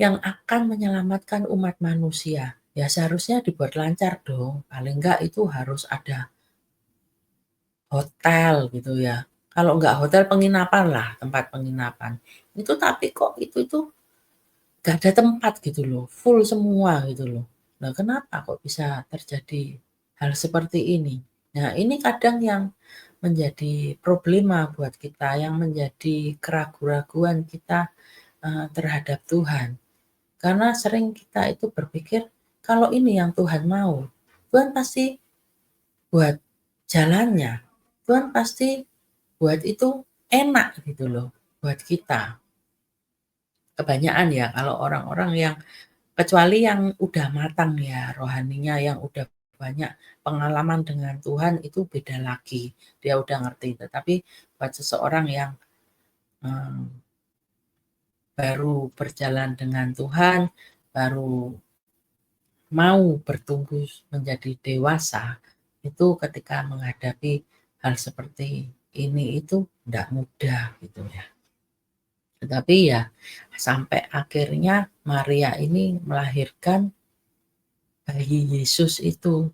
yang akan menyelamatkan umat manusia. Ya seharusnya dibuat lancar dong, paling enggak itu harus ada hotel gitu ya. Kalau enggak hotel penginapan lah, tempat penginapan. Itu tapi kok itu nggak ada tempat gitu loh, full semua gitu loh. Nah kenapa kok bisa terjadi hal seperti ini? Nah ini kadang yang menjadi problema buat kita, yang menjadi keraguan-raguan kita, terhadap Tuhan. Karena sering kita itu berpikir, kalau ini yang Tuhan mau, Tuhan pasti buat jalannya, Tuhan pasti buat itu enak gitu loh buat kita. Kebanyakan ya kalau orang-orang yang kecuali yang udah matang ya rohaninya, yang udah banyak pengalaman dengan Tuhan itu beda lagi, dia udah ngerti. Tetapi buat seseorang yang, eee, baru berjalan dengan Tuhan, baru mau bertumbuh menjadi dewasa, itu ketika menghadapi hal seperti ini itu nggak mudah gitu ya. Tetapi ya sampai akhirnya Maria ini melahirkan bayi Yesus itu.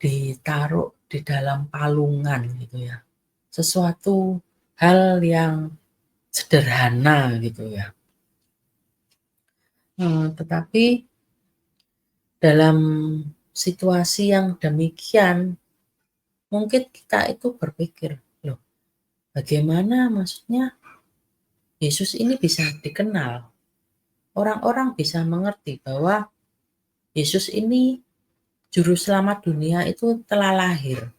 Ditaruh di dalam palungan gitu ya. Sesuatu hal yang sederhana gitu ya. Tetapi dalam situasi yang demikian, mungkin kita itu berpikir, "Loh, bagaimana maksudnya Yesus ini bisa dikenal? Orang-orang bisa mengerti bahwa Yesus ini juru selamat dunia itu telah lahir."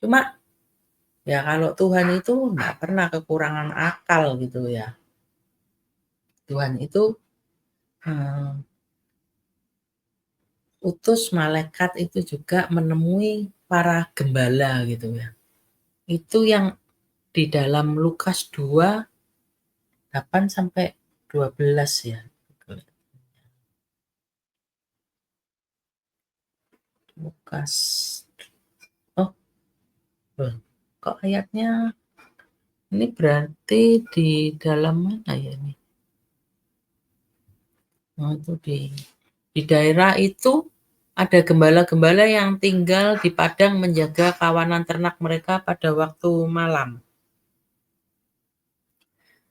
Cuma ya kalau Tuhan itu nggak pernah kekurangan akal gitu ya. Tuhan itu, eee, utus malaikat itu juga menemui para gembala gitu ya. Itu yang di dalam Lukas 2:8-12 ya. Lukas oh, loh, kok ayatnya ini berarti di dalam mana ya ini? Oh, itu di daerah itu Ada gembala-gembala yang tinggal di padang menjaga kawanan ternak mereka pada waktu malam.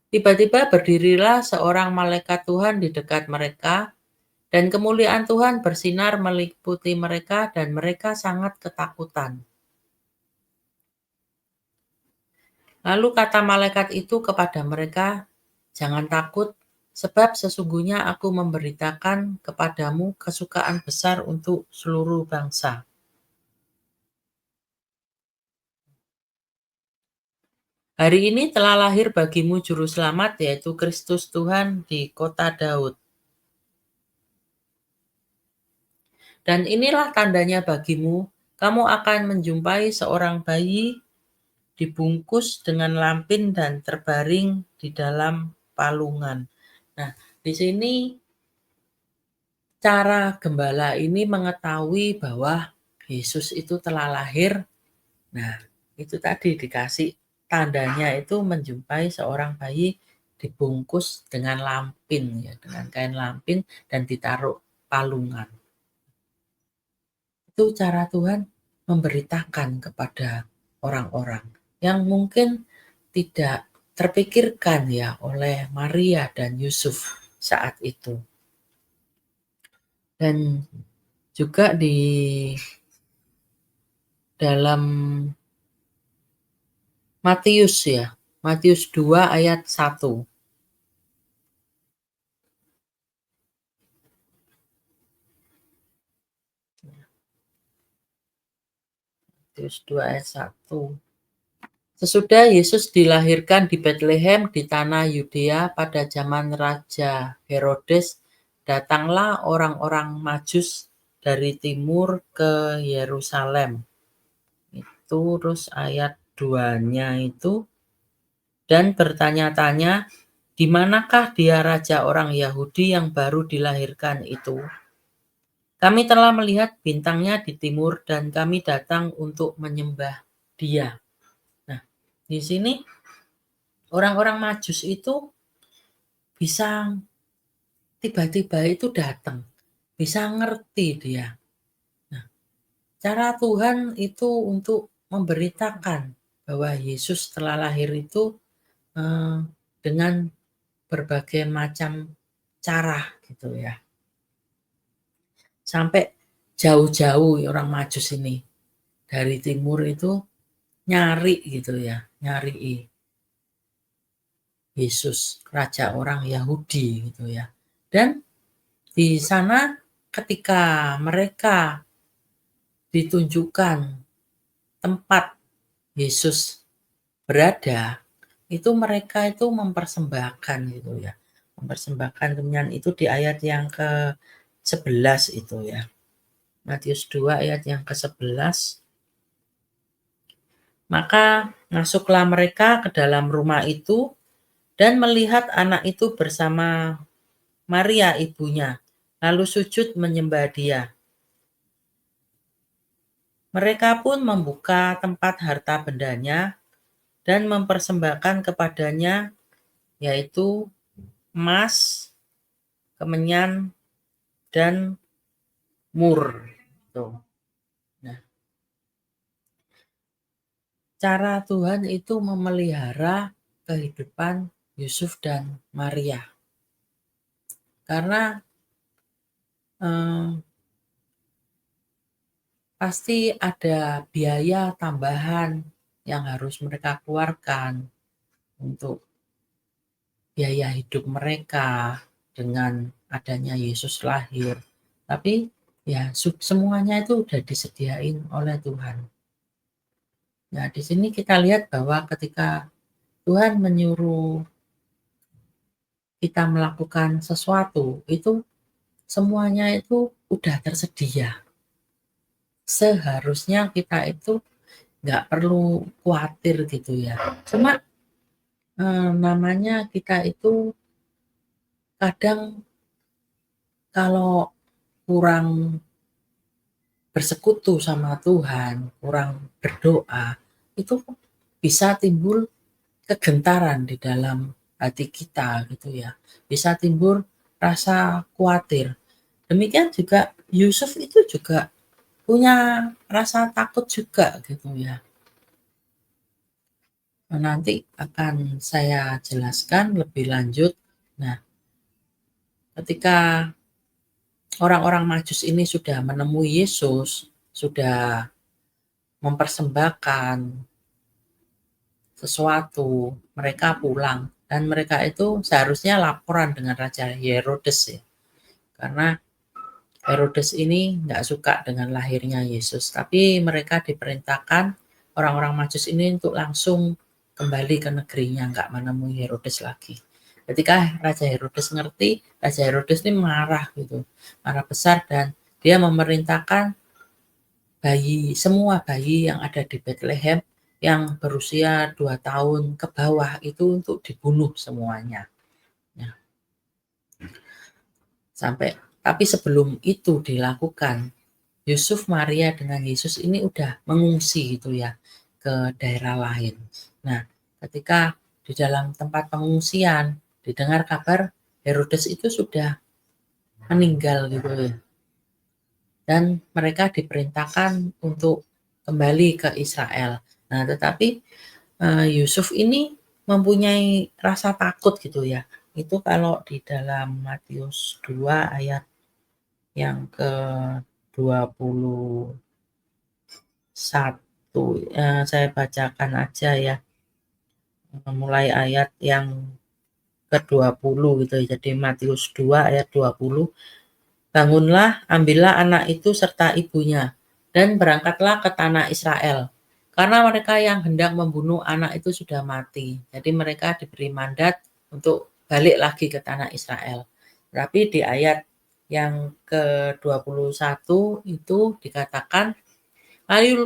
Tiba-tiba berdirilah seorang malaikat Tuhan di dekat mereka, dan kemuliaan Tuhan bersinar meliputi mereka dan mereka sangat ketakutan. Lalu kata malaikat itu kepada mereka, "Jangan takut, sebab sesungguhnya aku memberitakan kepadamu kesukaan besar untuk seluruh bangsa. Hari ini telah lahir bagimu juru selamat, yaitu Kristus Tuhan di kota Daud. Dan inilah tandanya bagimu, kamu akan menjumpai seorang bayi dibungkus dengan lampin dan terbaring di dalam palungan." Nah, di sini cara gembala ini mengetahui bahwa Yesus itu telah lahir. Nah, itu tadi dikasih tandanya itu menjumpai seorang bayi dibungkus dengan lampin, ya, dengan kain lampin dan ditaruh palungan. Itu cara Tuhan memberitakan kepada orang-orang yang mungkin tidak terpikirkan ya oleh Maria dan Yusuf saat itu. Dan juga di dalam Matius ya, Matius 2 ayat 1. Matius 2 ayat 1. Sesudah Yesus dilahirkan di Betlehem di tanah Yudea pada zaman Raja Herodes, datanglah orang-orang Majus dari timur ke Yerusalem. Itu terus ayat 2-nya itu, dan bertanya-tanya, "Di manakah dia raja orang Yahudi yang baru dilahirkan itu? Kami telah melihat bintangnya di timur dan kami datang untuk menyembah dia." Nah, di sini orang-orang Majus itu bisa tiba-tiba itu datang, bisa ngerti dia. Nah, cara Tuhan itu untuk memberitakan bahwa Yesus telah lahir itu eh, dengan berbagai macam cara gitu ya. Sampai jauh-jauh orang Majus ini dari timur itu nyari gitu ya, nyari Yesus, raja orang Yahudi gitu ya. Dan di sana ketika mereka ditunjukkan tempat Yesus berada, itu mereka itu mempersembahkan gitu ya. Mempersembahkan kemenyan itu di ayat yang ke-11 itu ya. Matius 2 ayat yang ke-11. Maka masuklah mereka ke dalam rumah itu dan melihat anak itu bersama Maria ibunya, lalu sujud menyembah dia. Mereka pun membuka tempat harta bendanya dan mempersembahkan kepadanya, yaitu emas, kemenyan, dan mur. Tuh. Nah, cara Tuhan itu memelihara kehidupan Yusuf dan Maria. Karena eh, pasti ada biaya tambahan yang harus mereka keluarkan untuk biaya hidup mereka dengan adanya Yesus lahir. Tapi ya semuanya itu udah disediain oleh Tuhan. Nah, di sini kita lihat bahwa ketika Tuhan menyuruh kita melakukan sesuatu, itu semuanya itu udah tersedia. Seharusnya kita itu nggak perlu khawatir gitu ya. Cuma namanya kita itu kadang kalau kurang bersekutu sama Tuhan, kurang berdoa, itu bisa timbul kegentaran di dalam hati kita gitu ya. Bisa timbul rasa khawatir. Demikian juga Yusuf itu juga punya rasa takut juga gitu ya. Nanti akan saya jelaskan lebih lanjut. Nah, ketika orang-orang Majus ini sudah menemui Yesus, sudah mempersembahkan sesuatu, mereka pulang dan mereka itu seharusnya laporan dengan Raja Herodes ya. Karena Herodes ini nggak suka dengan lahirnya Yesus, tapi mereka diperintahkan orang-orang Majus ini untuk langsung kembali ke negerinya, nggak menemui Herodes lagi. Ketika Raja Herodes ngerti, Raja Herodes ini marah gitu, marah besar, dan dia memerintahkan semua bayi yang ada di Bethlehem yang berusia 2 tahun ke bawah itu untuk dibunuh semuanya. Ya, tapi sebelum itu dilakukan, Yusuf, Maria dengan Yesus ini udah mengungsi gitu ya ke daerah lain. Nah, ketika di dalam tempat pengungsian didengar kabar Herodes itu sudah meninggal gitu ya. Dan mereka diperintahkan untuk kembali ke Israel. Nah, tetapi Yusuf ini mempunyai rasa takut gitu ya. Itu kalau di dalam Matius 2 ayat yang ke-21, saya bacakan aja ya, mulai ayat yang ke-20 gitu ya. Jadi Matius 2 ayat 20, bangunlah, ambillah anak itu serta ibunya, dan berangkatlah ke tanah Israel. Karena mereka yang hendak membunuh anak itu sudah mati. Jadi mereka diberi mandat untuk balik lagi ke tanah Israel. Tapi di ayat yang ke-21 itu dikatakan,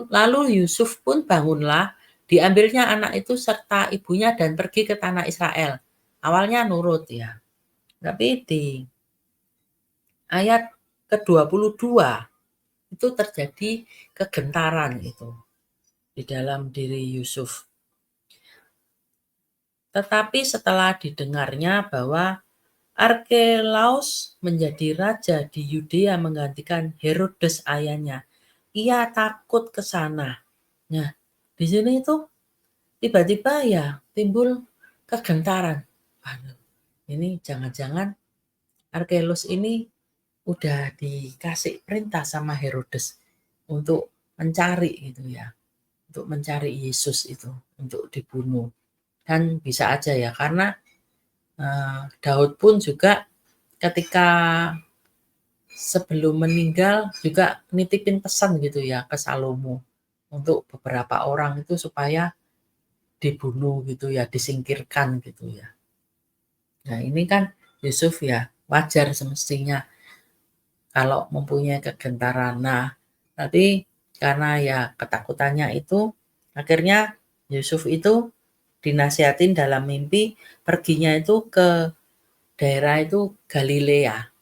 lalu Yusuf pun bangunlah, diambilnya anak itu serta ibunya dan pergi ke tanah Israel. Awalnya nurut ya. Tapi di ayat ke-22 itu terjadi kegentaran itu di dalam diri Yusuf. Tetapi setelah didengarnya bahwa Arkelaus menjadi raja di Yudea menggantikan Herodes ayahnya, ia takut ke sana. Nah, di sini itu tiba-tiba ya timbul kegentaran. Aduh, ini jangan-jangan Arkelaus ini udah dikasih perintah sama Herodes untuk mencari gitu ya, untuk mencari Yesus itu, untuk dibunuh. Dan bisa aja ya, karena Daud pun juga ketika sebelum meninggal juga nitipin pesan gitu ya ke Salomo untuk beberapa orang itu supaya dibunuh gitu ya, disingkirkan gitu ya. Nah, ini kan Yusuf ya wajar semestinya kalau mempunyai kegentaran. Nah, tapi karena ya ketakutannya itu, akhirnya Yusuf itu dinasihatin dalam mimpi perginya itu ke daerah itu Galilea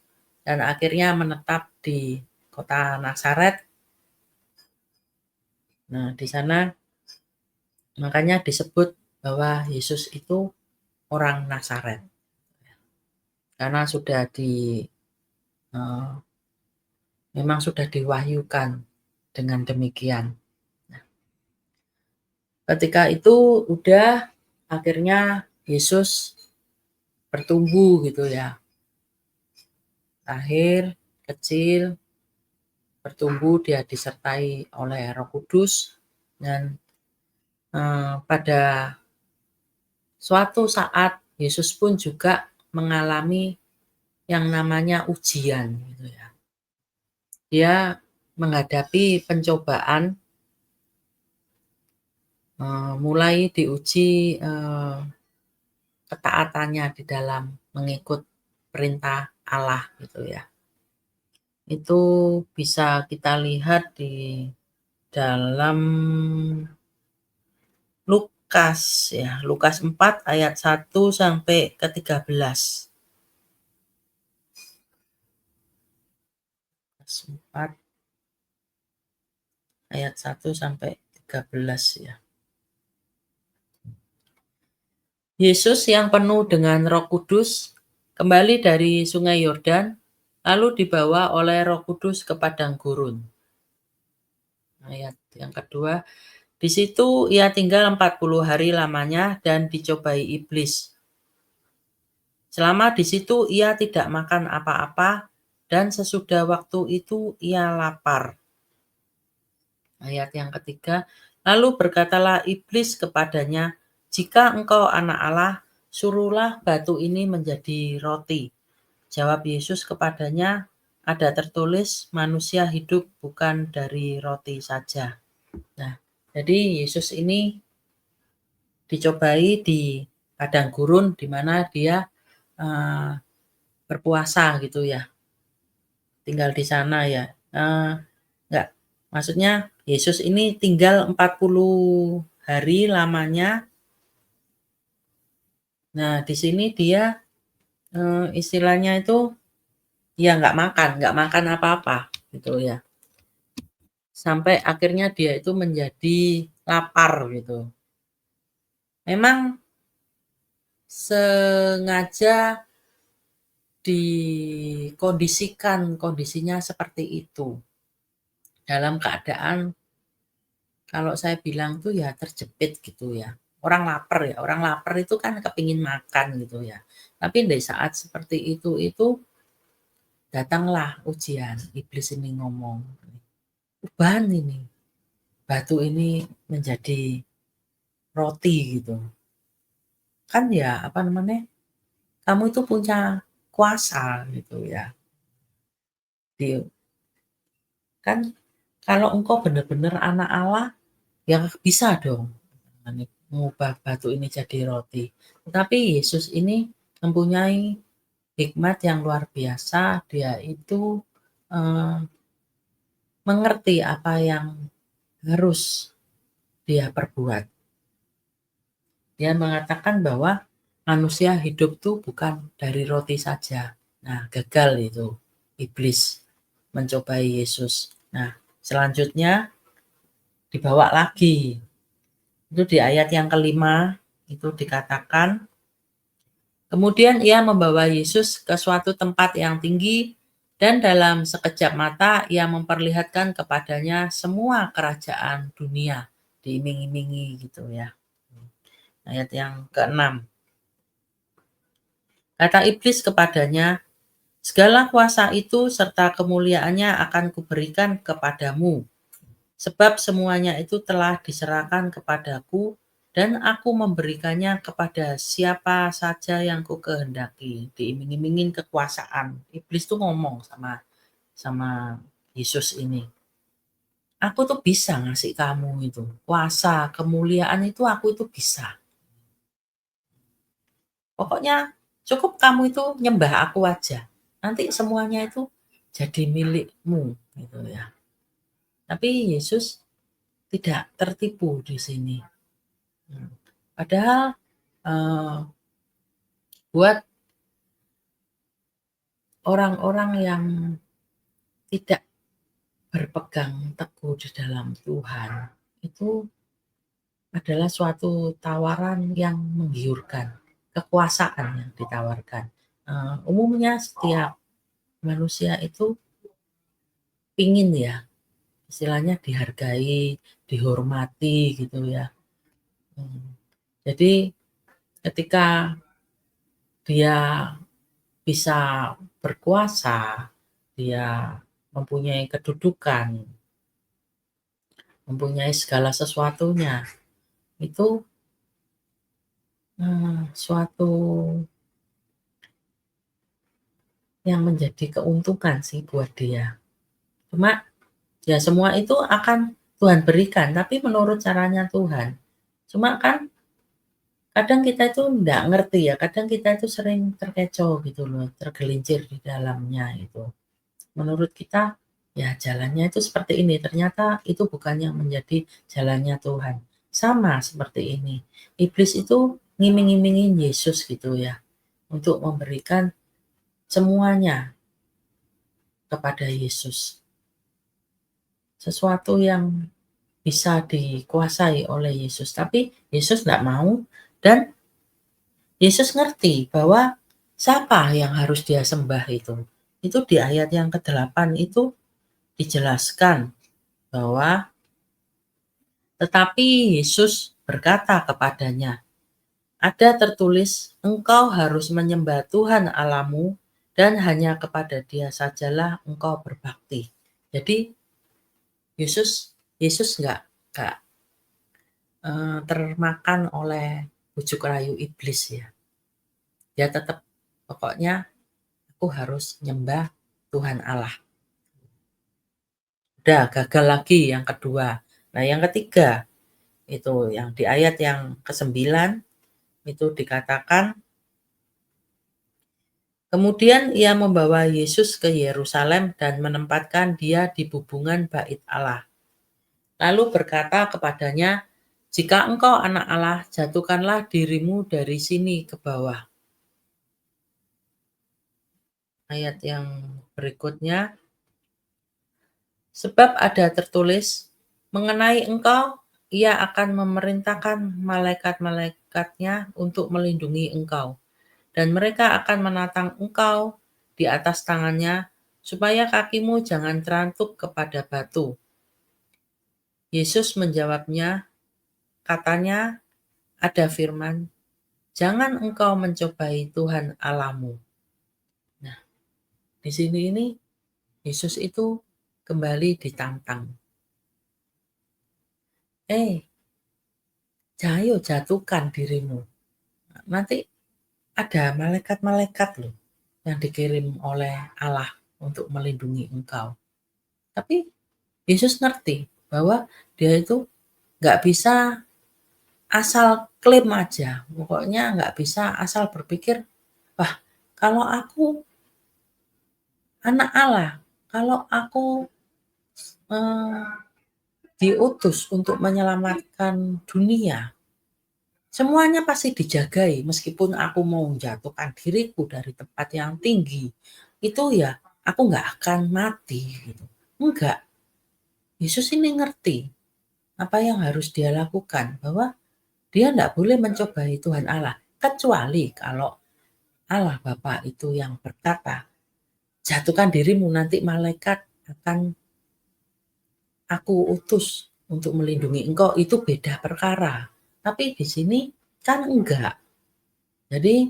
dan akhirnya menetap di kota Nazaret. Nah, di sana makanya disebut bahwa Yesus itu orang Nazaret karena sudah memang sudah diwahyukan dengan demikian. Nah, ketika itu udah akhirnya Yesus bertumbuh gitu ya. Lahir kecil, bertumbuh, dia disertai oleh Roh Kudus, dan pada suatu saat Yesus pun juga mengalami yang namanya ujian gitu ya. Dia menghadapi pencobaan, mulai diuji ketaatannya di dalam mengikut perintah Allah gitu ya. Itu bisa kita lihat di dalam Lukas ya, Lukas 4 ayat 1 sampai ke 13. Lukas 4 ayat 1 sampai 13 ya. Yesus yang penuh dengan Roh Kudus kembali dari Sungai Yordan lalu dibawa oleh Roh Kudus ke padang gurun. Ayat yang kedua, di situ ia tinggal 40 hari lamanya dan dicobai iblis. Selama di situ ia tidak makan apa-apa dan sesudah waktu itu ia lapar. Ayat yang ketiga, lalu berkatalah iblis kepadanya, "Jika engkau anak Allah, suruhlah batu ini menjadi roti." Jawab Yesus kepadanya, "Ada tertulis, manusia hidup bukan dari roti saja." Nah, jadi Yesus ini dicobai di padang gurun di mana dia uh, berpuasa gitu ya, tinggal di sana ya. Enggak, maksudnya Yesus ini tinggal 40 hari lamanya. Nah, di sini dia istilahnya itu ya nggak makan apa-apa gitu ya. Sampai akhirnya dia itu menjadi lapar gitu. Memang sengaja dikondisikan kondisinya seperti itu. Dalam keadaan kalau saya bilang tuh ya terjepit gitu ya. Orang lapar itu kan kepingin makan gitu ya. Tapi di saat seperti itu datanglah ujian. Iblis ini ngomong, "Ubahan ini, batu ini menjadi roti," gitu. Kan ya apa namanya, kamu itu punya kuasa gitu ya. Kan kalau engkau benar-benar anak Allah, ya bisa dong mengubah batu ini jadi roti. Tetapi Yesus ini mempunyai hikmat yang luar biasa. Dia itu eh, mengerti apa yang harus dia perbuat. Dia mengatakan bahwa manusia hidup tuh bukan dari roti saja. Nah, gagal itu iblis mencobai Yesus. Nah, selanjutnya dibawa lagi. Itu di ayat yang kelima itu dikatakan, kemudian ia membawa Yesus ke suatu tempat yang tinggi dan dalam sekejap mata ia memperlihatkan kepadanya semua kerajaan dunia, diiming-imingi gitu ya. Ayat yang keenam. Kata iblis kepadanya, segala kuasa itu serta kemuliaannya akan kuberikan kepadamu, sebab semuanya itu telah diserahkan kepadaku dan aku memberikannya kepada siapa saja yang kukehendaki. Diiming-imingin kekuasaan. Iblis tuh ngomong sama Yesus ini. Aku tuh bisa ngasih kamu itu. Kuasa, kemuliaan itu aku itu bisa. Pokoknya cukup kamu itu nyembah aku aja. Nanti semuanya itu jadi milikmu gitu ya. Tapi Yesus tidak tertipu di sini. Padahal buat orang-orang yang tidak berpegang teguh di dalam Tuhan, itu adalah suatu tawaran yang menggiurkan, kekuasaan yang ditawarkan. Umumnya setiap manusia itu pingin ya, istilahnya dihargai, dihormati gitu ya. Jadi ketika dia bisa berkuasa, dia mempunyai kedudukan, mempunyai segala sesuatunya, itu suatu yang menjadi keuntungan sih buat dia. Cuma ya semua itu akan Tuhan berikan, tapi menurut caranya Tuhan. Cuma kan kadang kita itu enggak ngerti ya, kadang kita itu sering terkecoh gitu loh, tergelincir di dalamnya itu. Menurut kita, ya jalannya itu seperti ini, ternyata itu bukan yang menjadi jalannya Tuhan. Sama seperti ini, iblis itu ngiming-ngimingin Yesus gitu ya, untuk memberikan semuanya kepada Yesus. Sesuatu yang bisa dikuasai oleh Yesus, tapi Yesus enggak mau dan Yesus ngerti bahwa siapa yang harus dia sembah itu. itu di ayat yang ke-8 itu dijelaskan bahwa tetapi Yesus berkata kepadanya, "Ada tertulis, engkau harus menyembah Tuhan Allahmu dan hanya kepada Dia sajalah engkau berbakti." Jadi Yesus Yesus nggak termakan oleh bujuk rayu iblis ya. Dia tetap pokoknya aku harus nyembah Tuhan Allah. Udah gagal lagi yang kedua. Nah yang ketiga itu yang di ayat yang ke-9 itu dikatakan, kemudian ia membawa Yesus ke Yerusalem dan menempatkan dia di bubungan bait Allah. Lalu berkata kepadanya, "Jika engkau anak Allah, jatuhkanlah dirimu dari sini ke bawah." Ayat yang berikutnya, sebab ada tertulis, mengenai engkau, ia akan memerintahkan malaikat-malaikatnya untuk melindungi engkau. Dan mereka akan menatang engkau di atas tangannya, supaya kakimu jangan terantuk kepada batu. Yesus menjawabnya, katanya, ada firman, jangan engkau mencobai Tuhan Allahmu. Nah, di sini ini Yesus itu kembali ditantang. Ayo jatuhkan dirimu. Nanti ada malaikat-malaikat loh yang dikirim oleh Allah untuk melindungi engkau. Tapi Yesus ngerti bahwa dia itu nggak bisa asal klaim aja. Pokoknya nggak bisa asal berpikir, wah kalau aku anak Allah, kalau aku eh, diutus untuk menyelamatkan dunia, semuanya pasti dijagai meskipun aku mau menjatuhkan diriku dari tempat yang tinggi. Itu ya aku nggak akan mati gitu. Enggak, Yesus ini ngerti apa yang harus dia lakukan. Bahwa dia nggak boleh mencobai Tuhan Allah. Kecuali kalau Allah Bapa itu yang berkata, jatuhkan dirimu nanti malaikat akan aku utus untuk melindungi engkau. Itu beda perkara. Tapi di sini kan enggak. Jadi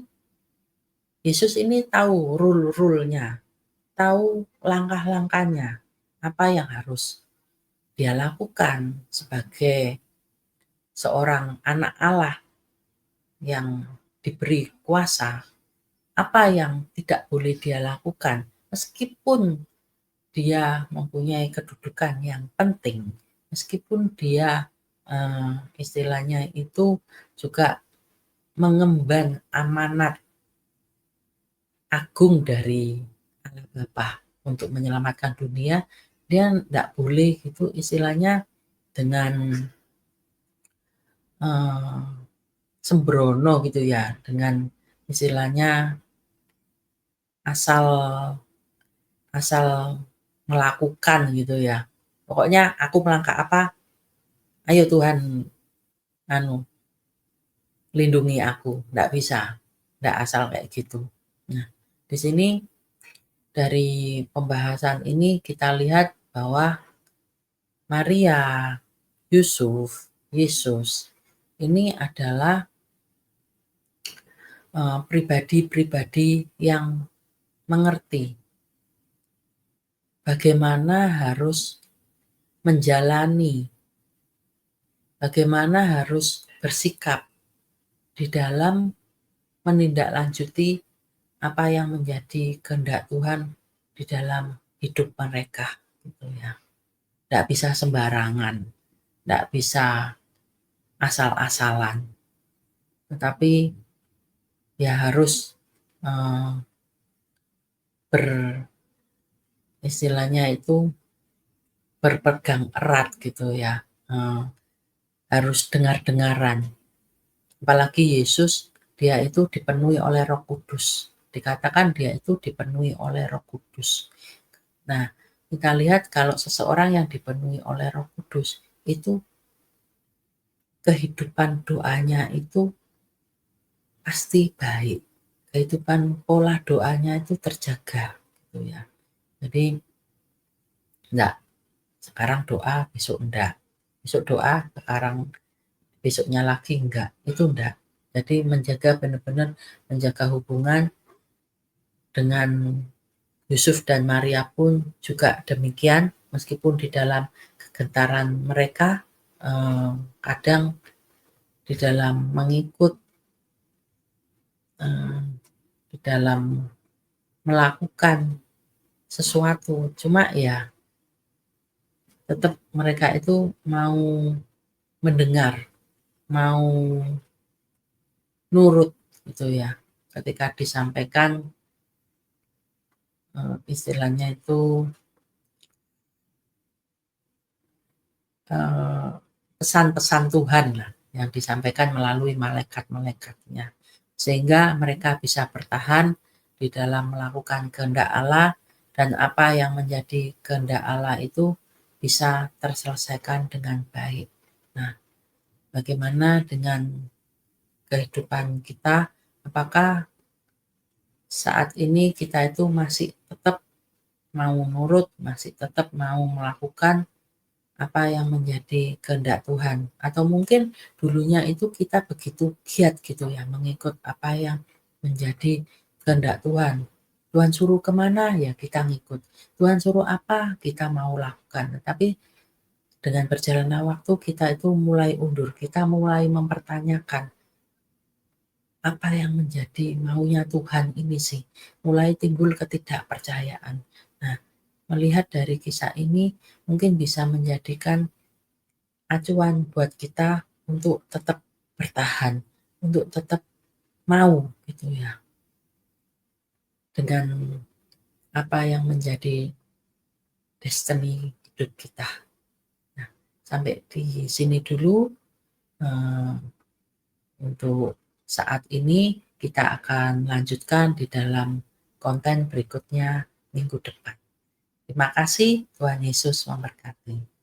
Yesus ini tahu rule-rule-nya, tahu langkah-langkahnya, apa yang harus dia lakukan sebagai seorang anak Allah yang diberi kuasa, apa yang tidak boleh dia lakukan, meskipun dia mempunyai kedudukan yang penting, meskipun dia istilahnya itu juga mengemban amanat agung dari Allah Bapa untuk menyelamatkan dunia, dia tidak boleh itu istilahnya dengan sembrono gitu ya, dengan istilahnya asal asal melakukan gitu ya. Pokoknya aku melangkah apa, ayo Tuhan anu lindungi aku, nggak bisa, nggak asal kayak gitu. Nah, di sini dari pembahasan ini kita lihat bahwa Maria, Yusuf, Yesus ini adalah pribadi-pribadi yang mengerti bagaimana harus menjalani, bagaimana harus bersikap di dalam menindaklanjuti apa yang menjadi kehendak Tuhan di dalam hidup mereka gitu ya. Nggak bisa sembarangan, nggak bisa asal-asalan, tetapi ya harus ber istilahnya itu berpegang erat gitu ya, harus dengar-dengaran. Apalagi Yesus, dia itu dipenuhi oleh Roh Kudus. Dikatakan dia itu dipenuhi oleh Roh Kudus. Nah, kita lihat kalau seseorang yang dipenuhi oleh Roh Kudus, itu kehidupan doanya itu pasti baik. Kehidupan pola doanya itu terjaga. gitu ya. Jadi enggak, sekarang doa, besok enggak. Besok doa, sekarang besoknya lagi enggak. Itu enggak. Jadi menjaga benar-benar menjaga hubungan dengan Yusuf dan Maria pun juga demikian, meskipun di dalam kegentaran mereka, kadang di dalam mengikut, di dalam melakukan sesuatu, cuma ya tetap mereka itu mau mendengar, mau nurut gitu ya. Ketika disampaikan, istilahnya itu, pesan-pesan Tuhan lah yang disampaikan melalui malaikat-malaikatnya. Sehingga mereka bisa bertahan di dalam melakukan kehendak Allah dan apa yang menjadi kehendak Allah itu bisa terselesaikan dengan baik. Nah, bagaimana dengan kehidupan kita? Apakah saat ini kita itu masih tetap mau nurut, masih tetap mau melakukan apa yang menjadi kehendak Tuhan? Atau mungkin dulunya itu kita begitu giat gitu ya, mengikut apa yang menjadi kehendak Tuhan. Tuhan suruh kemana ya kita ngikut. Tuhan suruh apa kita mau lakukan. Tapi dengan berjalannya waktu kita itu mulai undur, kita mulai mempertanyakan apa yang menjadi maunya Tuhan ini sih. Mulai timbul ketidakpercayaan. Nah, melihat dari kisah ini mungkin bisa menjadikan acuan buat kita untuk tetap bertahan, untuk tetap mau gitu ya, dengan apa yang menjadi destiny hidup kita. Nah, sampai di sini dulu, eee, untuk saat ini kita akan lanjutkan di dalam konten berikutnya minggu depan. Terima kasih, Tuhan Yesus memberkati.